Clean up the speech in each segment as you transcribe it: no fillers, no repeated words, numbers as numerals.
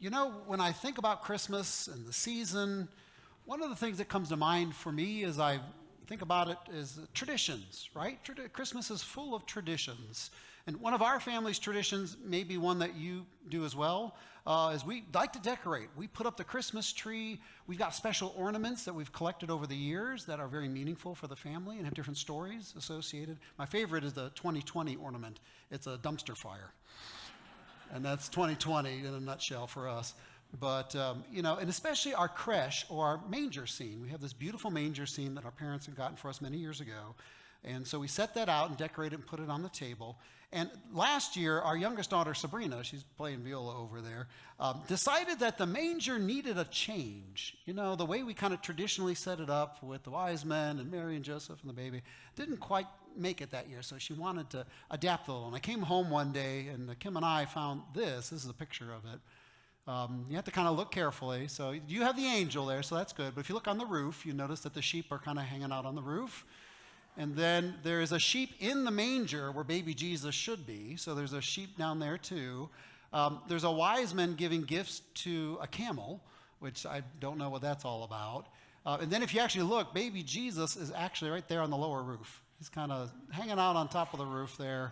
You know, when I think about Christmas and the season, one of the things that comes to mind for me as I think about it is traditions, right? Christmas is full of traditions. And one of our family's traditions, maybe one that you do as well, is we like to decorate. We put up the Christmas tree. We've got special ornaments that we've collected over the years that are very meaningful for the family and have different stories associated. My favorite is the 2020 ornament. It's a dumpster fire. And that's 2020 in a nutshell for us. But, and especially our creche or our manger scene. We have this beautiful manger scene that our parents had gotten for us many years ago. And so we set that out and decorated and put it on the table. And last year, our youngest daughter, Sabrina, she's playing viola over there, decided that the manger needed a change. You know, the way we kind of traditionally set it up with the wise men and Mary and Joseph and the baby didn't quite make it that year. So she wanted to adapt a little. And I came home one day, and Kim and I found this. This is a picture of it. You have to kind of look carefully. So you have the angel there, so that's good. But if you look on the roof, you notice that the sheep are kind of hanging out on the roof. And then there is a sheep in the manger where baby Jesus should be. So there's a sheep down there too. There's a wise man giving gifts to a camel, which I don't know what that's all about. And then if you actually look, baby Jesus is actually right there on the lower roof. He's kind of hanging out on top of the roof there.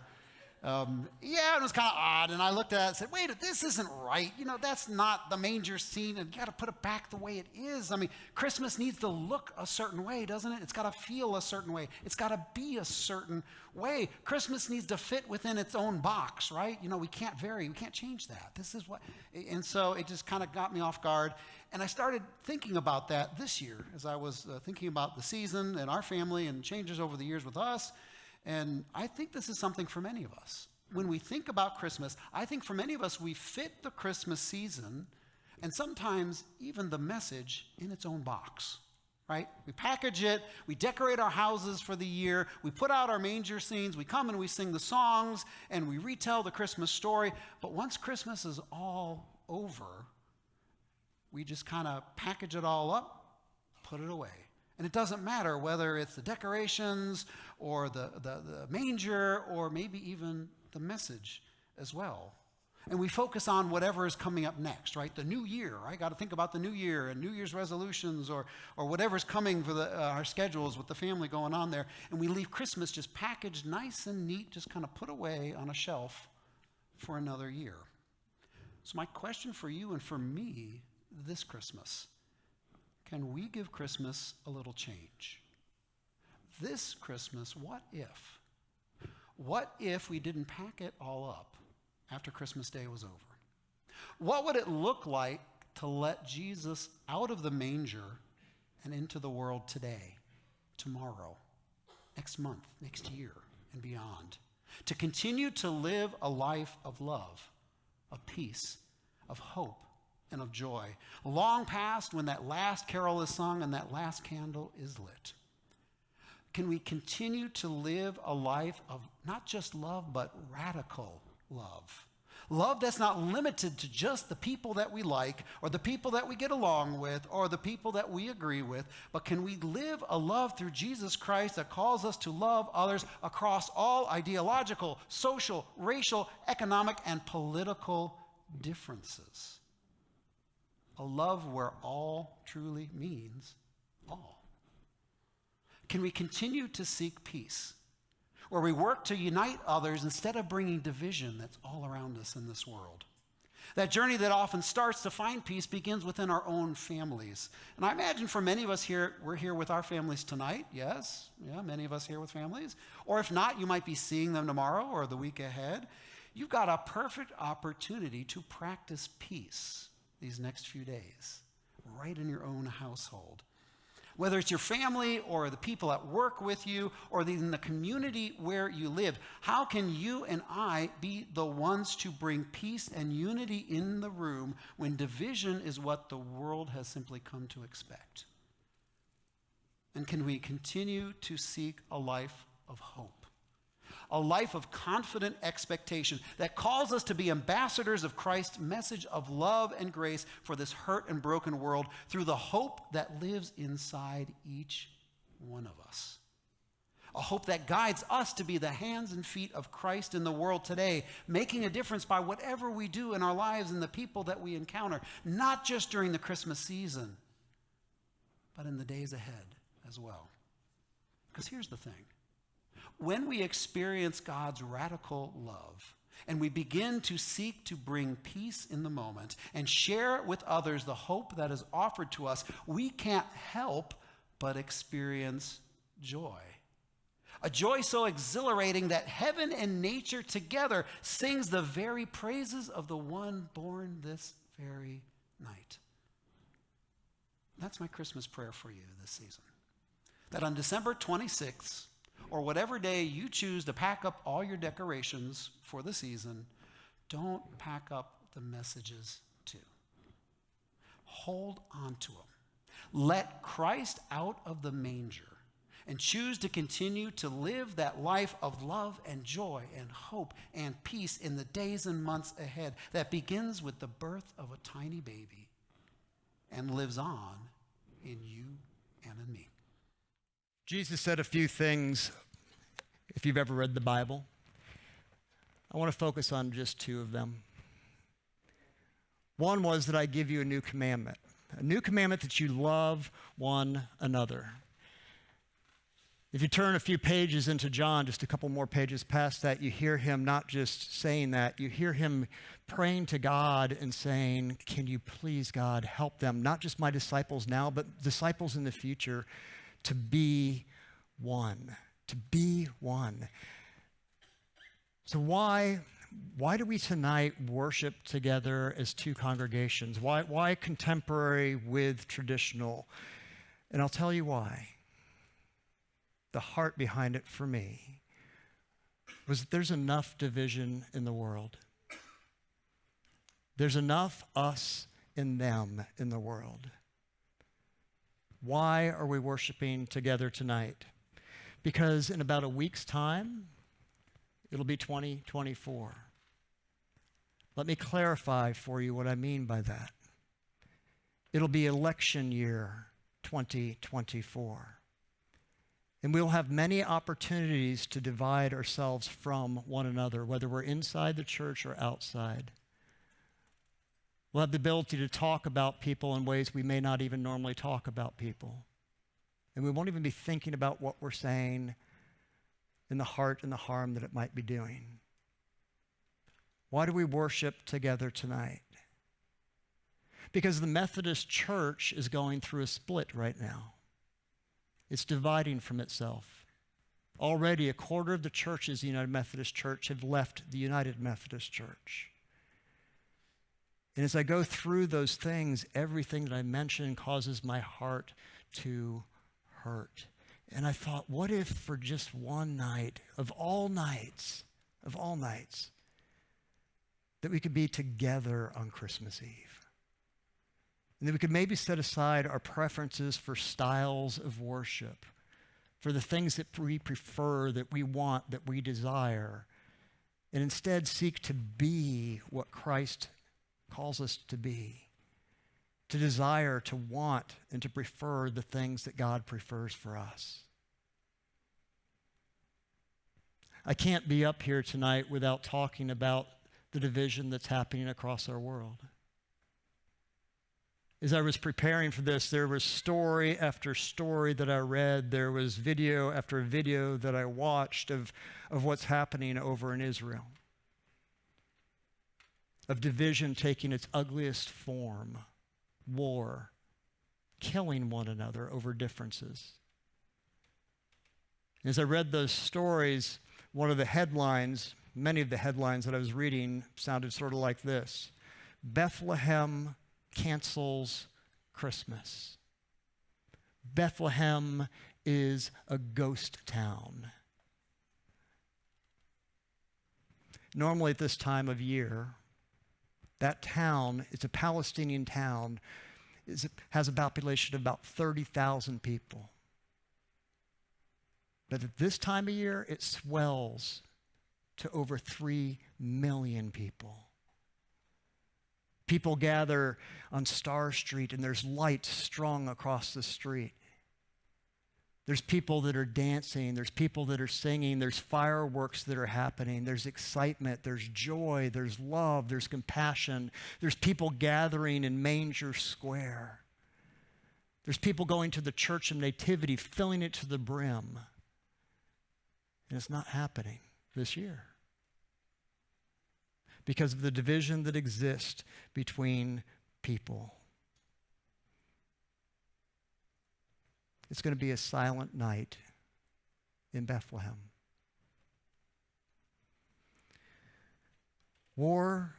It was kind of odd, and I looked at it and said, wait, this isn't right. You know, that's not the manger scene, and you got to put it back the way it is. I mean, Christmas needs to look a certain way, doesn't it? It's got to feel a certain way. It's got to be a certain way. Christmas needs to fit within its own box, right? You know, we can't vary. We can't change that. This is what, and so it just kind of got me off guard, and I started thinking about that this year as I was thinking about the season and our family and changes over the years with us. And I think this is something for many of us. When we think about Christmas, I think for many of us, we fit the Christmas season and sometimes even the message in its own box, right? We package it, we decorate our houses for the year, we put out our manger scenes, we come and we sing the songs, and we retell the Christmas story. But once Christmas is all over, we just kind of package it all up, put it away. And it doesn't matter whether it's the decorations or the manger or maybe even the message as well. And we focus on whatever is coming up next, right? The new year, right? Got to think about the new year and New Year's resolutions or whatever's coming for our schedules with the family going on there. And we leave Christmas just packaged nice and neat, just kind of put away on a shelf for another year. So my question for you and for me this Christmas: can we give Christmas a little change? This Christmas, what if? What if we didn't pack it all up after Christmas Day was over? What would it look like to let Jesus out of the manger and into the world today, tomorrow, next month, next year, and beyond? To continue to live a life of love, of peace, of hope, and of joy, long past when that last carol is sung and that last candle is lit. Can we continue to live a life of not just love, but radical love? Love that's not limited to just the people that we like or the people that we get along with or the people that we agree with, but can we live a love through Jesus Christ that calls us to love others across all ideological, social, racial, economic, and political differences? A love where all truly means all. Can we continue to seek peace, where we work to unite others instead of bringing division that's all around us in this world? That journey that often starts to find peace begins within our own families. And I imagine for many of us here, we're here with our families tonight. Yes, many of us here with families. Or if not, you might be seeing them tomorrow or the week ahead. You've got a perfect opportunity to practice peace these next few days, right in your own household. Whether it's your family or the people at work with you or in the community where you live, how can you and I be the ones to bring peace and unity in the room when division is what the world has simply come to expect? And can we continue to seek a life of hope? A life of confident expectation that calls us to be ambassadors of Christ's message of love and grace for this hurt and broken world through the hope that lives inside each one of us. A hope that guides us to be the hands and feet of Christ in the world today, making a difference by whatever we do in our lives and the people that we encounter, not just during the Christmas season, but in the days ahead as well. Because here's the thing. When we experience God's radical love, and we begin to seek to bring peace in the moment and share with others the hope that is offered to us, we can't help but experience joy. A joy so exhilarating that heaven and nature together sings the very praises of the one born this very night. That's my Christmas prayer for you this season. That on December 26th, or whatever day you choose to pack up all your decorations for the season, don't pack up the messages too. Hold on to them. Let Christ out of the manger and choose to continue to live that life of love and joy and hope and peace in the days and months ahead that begins with the birth of a tiny baby and lives on in you and in me. Jesus said a few things, if you've ever read the Bible. I want to focus on just two of them. One was that I give you a new commandment that you love one another. If you turn a few pages into John, just a couple more pages past that, you hear him not just saying that, you hear him praying to God and saying, can you please, God, help them, not just my disciples now, but disciples in the future, to be one, to be one. So why do we tonight worship together as two congregations? Why contemporary with traditional? And I'll tell you why. The heart behind it for me was that there's enough division in the world. There's enough us and them in the world. Why are we worshiping together tonight? Because in about a week's time, it'll be 2024. Let me clarify for you what I mean by that. It'll be election year 2024. And we'll have many opportunities to divide ourselves from one another, whether we're inside the church or outside. We'll have the ability to talk about people in ways we may not even normally talk about people. And we won't even be thinking about what we're saying in the heart and the harm that it might be doing. Why do we worship together tonight? Because the Methodist Church is going through a split right now. It's dividing from itself. Already, a quarter of the churches in the United Methodist Church have left the United Methodist Church. And as I go through those things, everything that I mention causes my heart to hurt. And I thought, what if for just one night, of all nights, that we could be together on Christmas Eve? And that we could maybe set aside our preferences for styles of worship, for the things that we prefer, that we want, that we desire, and instead seek to be what Christ calls us to be, to desire, to want, and to prefer the things that God prefers for us. I can't be up here tonight without talking about the division that's happening across our world. As I was preparing for this, there was story after story that I read. There was video after video that I watched of what's happening over in Israel, of division taking its ugliest form, war, killing one another over differences. As I read those stories, one of the headlines, many of the headlines that I was reading sounded sort of like this: Bethlehem cancels Christmas. Bethlehem is a ghost town. Normally at this time of year, that town, it's a Palestinian town, has a population of about 30,000 people. But at this time of year, it swells to over 3 million people. People gather on Star Street, and there's lights strung across the street. There's people that are dancing. There's people that are singing. There's fireworks that are happening. There's excitement. There's joy. There's love. There's compassion. There's people gathering in Manger Square. There's people going to the Church of Nativity, filling it to the brim. And it's not happening this year because of the division that exists between people. It's going to be a silent night in Bethlehem. War,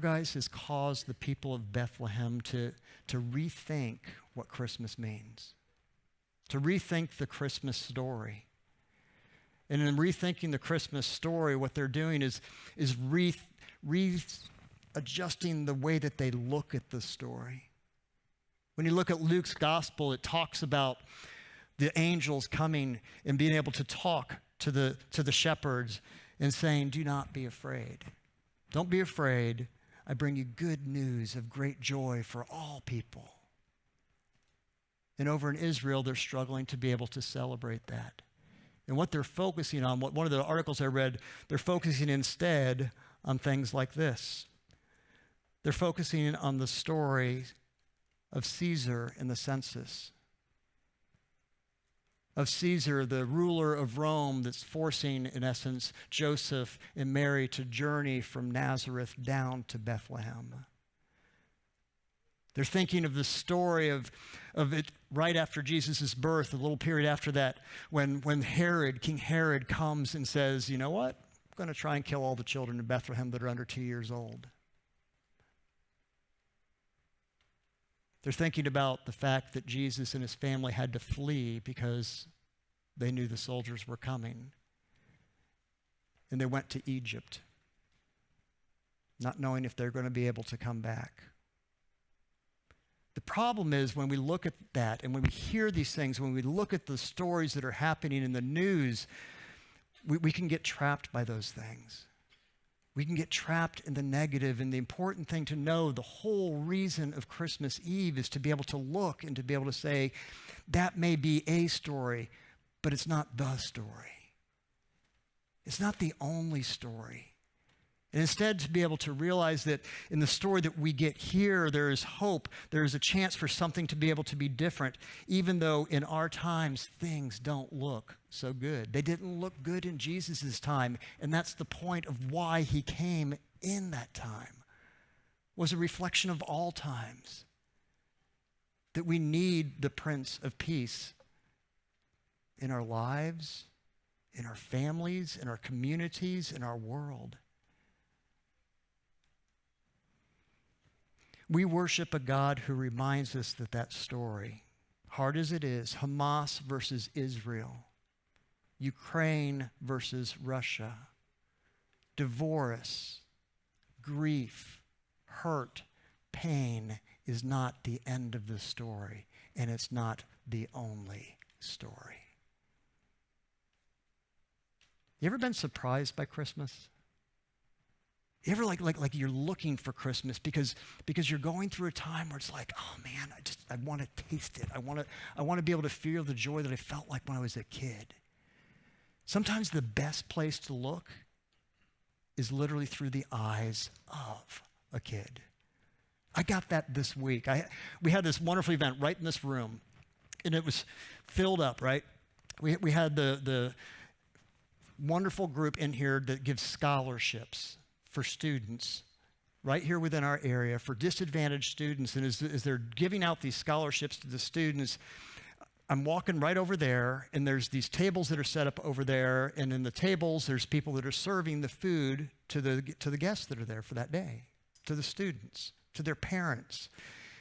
guys, has caused the people of Bethlehem to rethink what Christmas means, to rethink the Christmas story. And in rethinking the Christmas story, what they're doing is readjusting the way that they look at the story. When you look at Luke's gospel, it talks about the angels coming and being able to talk to the shepherds and saying, do not be afraid. Don't be afraid. I bring you good news of great joy for all people. And over in Israel, they're struggling to be able to celebrate that. And what they're focusing on, one of the articles I read, they're focusing instead on things like this. They're focusing on the story of Caesar and the census. Of Caesar, the ruler of Rome that's forcing, in essence, Joseph and Mary to journey from Nazareth down to Bethlehem. They're thinking of the story of it right after Jesus' birth, a little period after that, when King Herod comes and says, you know what? I'm going to try and kill all the children in Bethlehem that are under 2 years old. They're thinking about the fact that Jesus and his family had to flee because they knew the soldiers were coming. And they went to Egypt, not knowing if they're going to be able to come back. The problem is when we look at that and when we hear these things, when we look at the stories that are happening in the news, we can get trapped by those things. We can get trapped in the negative, and the important thing to know, the whole reason of Christmas Eve is to be able to look and to be able to say, that may be a story, but it's not the story. It's not the only story. And instead, to be able to realize that in the story that we get here, there is hope. There is a chance for something to be able to be different, even though in our times, things don't look so good. They didn't look good in Jesus' time, and that's the point of why he came in that time, was a reflection of all times, that we need the Prince of Peace in our lives, in our families, in our communities, in our world. We worship a God who reminds us that story, hard as it is, Hamas versus Israel, Ukraine versus Russia, divorce, grief, hurt, pain is not the end of the story, and it's not the only story. You ever been surprised by Christmas? You ever like you're looking for Christmas because you're going through a time where it's like, oh man, I want to taste it. I want to be able to feel the joy that I felt like when I was a kid. Sometimes the best place to look is literally through the eyes of a kid. I got that this week. We had this wonderful event right in this room, and it was filled up, right? We had the wonderful group in here that gives scholarships for students right here within our area, for disadvantaged students. And as they're giving out these scholarships to the students, I'm walking right over there, and there's these tables that are set up over there, and in the tables, there's people that are serving the food to the guests that are there for that day, to the students, to their parents.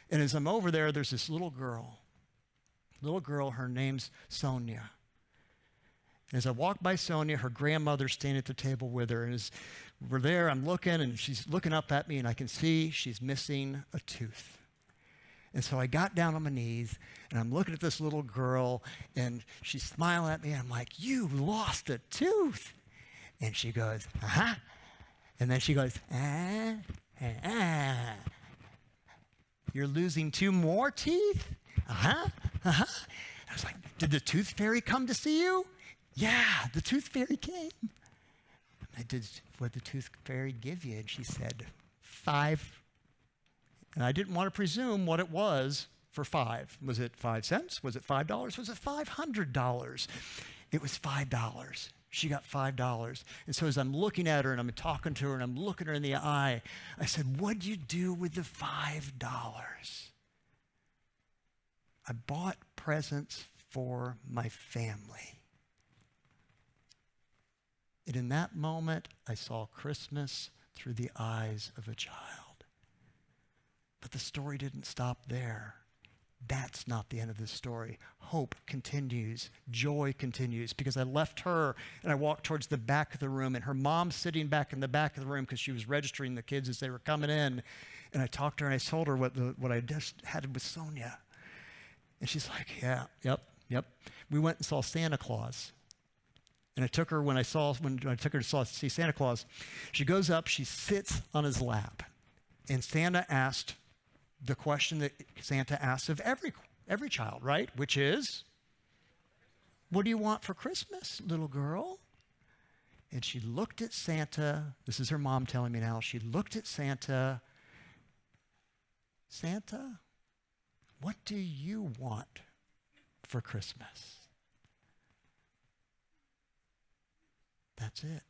And as I'm over there, there's this little girl, her name's Sonia. And as I walk by Sonia, her grandmother's standing at the table with her, and as we're there, I'm looking, and she's looking up at me, and I can see she's missing a tooth. And so I got down on my knees, and I'm looking at this little girl, and she's smiling at me, and I'm like, you lost a tooth. And she goes, uh-huh. And then she goes, You're losing 2 more teeth? Uh-huh, uh-huh. I was like, did the tooth fairy come to see you? Yeah, the tooth fairy came. I did, what did the tooth fairy give you? And she said, 5. And I didn't want to presume what it was for 5. Was it 5 cents? Was it $5? Was it $500? It was $5. She got $5. And so as I'm looking at her and I'm talking to her and I'm looking her in the eye, I said, what'd you do with the $5? I bought presents for my family. And in that moment, I saw Christmas through the eyes of a child. But the story didn't stop there. That's not the end of the story. Hope continues. Joy continues. Because I left her and I walked towards the back of the room, and her mom's sitting back in the back of the room because she was registering the kids as they were coming in. And I talked to her and I told her what I just had with Sonia. And she's like, yeah, yep. We went and saw Santa Claus. And I took her when I took her to see Santa Claus. She goes up, she sits on his lap. And Santa asked the question that Santa asks of every child, right? Which is, what do you want for Christmas, little girl? And she looked at Santa. This is her mom telling me now. She looked at Santa. Santa, what do you want for Christmas? That's it.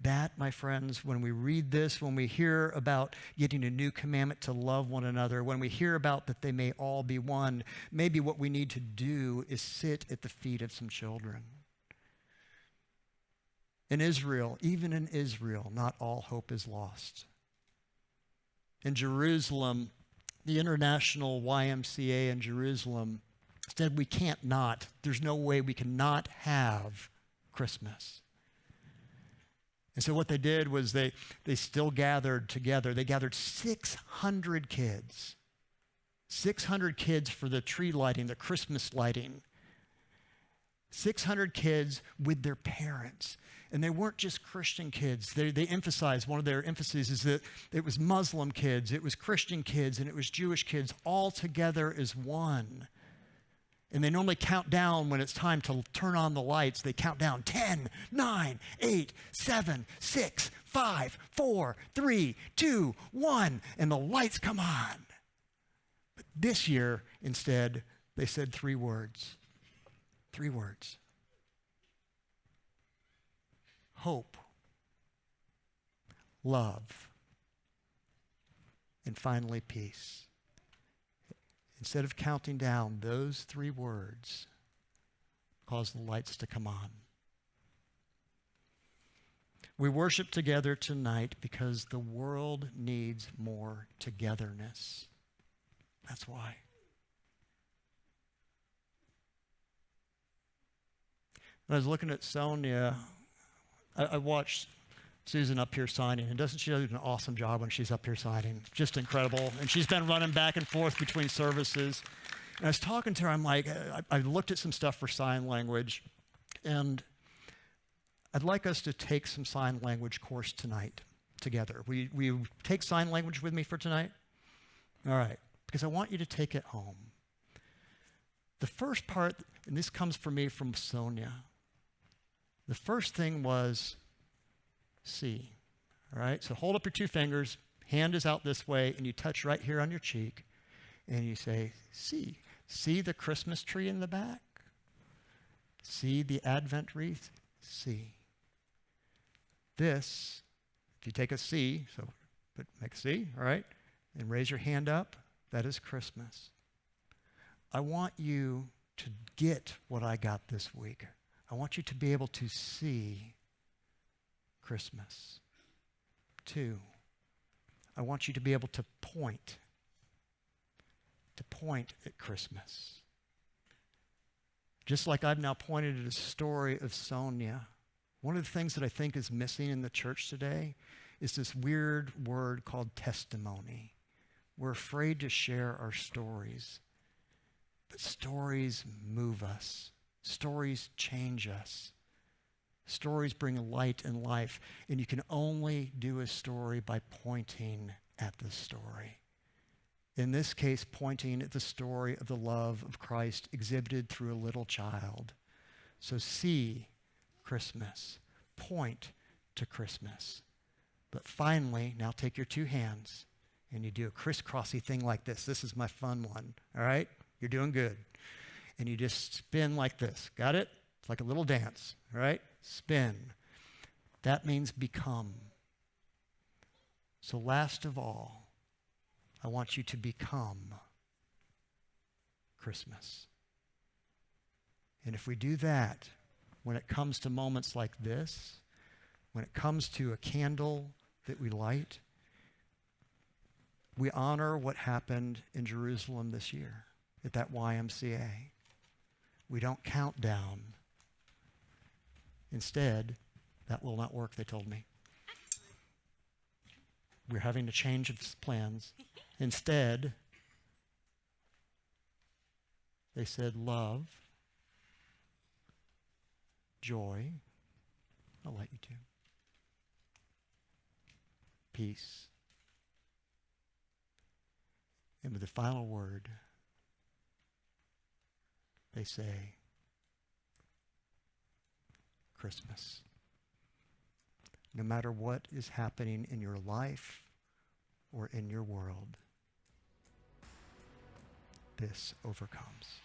That, my friends, when we read this, when we hear about getting a new commandment to love one another, when we hear about that they may all be one, maybe what we need to do is sit at the feet of some children. In Israel, even in Israel, not all hope is lost. In Jerusalem, the International YMCA in Jerusalem said we can't not, there's no way we can not have Christmas. And so what they did was they still gathered together. They gathered 600 kids. 600 kids for the tree lighting, the Christmas lighting. 600 kids with their parents. And they weren't just Christian kids. They emphasized, one of their emphases is that it was Muslim kids, it was Christian kids, and it was Jewish kids all together as one. And they normally count down when it's time to turn on the lights. They count down 10, 9, 8, 7, 6, 5, 4, 3, 2, 1, and the lights come on. But this year, instead, they said 3 words. 3 words. Hope, love, and finally peace. Instead of counting down, those 3 words caused the lights to come on. We worship together tonight because the world needs more togetherness. That's why. When I was looking at Sonia, I watched Susan up here signing, and doesn't she do an awesome job when she's up here signing? Just incredible. And she's been running back and forth between services. And I was talking to her, I'm like, I looked at some stuff for sign language, and I'd like us to take some sign language course tonight together. Will you take sign language with me for tonight? All right, because I want you to take it home. The first part, and this comes for me from Sonia, the first thing was see. All right, so hold up your 2 fingers, hand is out this way, and you touch right here on your cheek, and you say, see. See the Christmas tree in the back? See the Advent wreath? See. This, if you take a C, so make a C, all right, and raise your hand up, that is Christmas. I want you to get what I got this week. I want you to be able to see Christmas. 2, I want you to be able to point at Christmas. Just like I've now pointed at a story of Sonia, one of the things that I think is missing in the church today is this weird word called testimony. We're afraid to share our stories, but stories move us. Stories change us. Stories bring light and life, and you can only do a story by pointing at the story. In this case, pointing at the story of the love of Christ exhibited through a little child. So see Christmas, point to Christmas. But finally, now take your two hands and you do a crisscrossy thing like this. This is my fun one, all right? You're doing good. And you just spin like this. Got it? It's like a little dance, all right? Spin. That means become. So last of all, I want you to become Christmas. And if we do that, when it comes to moments like this, when it comes to a candle that we light, we honor what happened in Jerusalem this year at that YMCA. We don't count down. Instead, that will not work, they told me. We're having to change of plans. Instead, they said love, joy, I'll let you to, peace, and with the final word, they say Christmas. No matter what is happening in your life or in your world, this overcomes.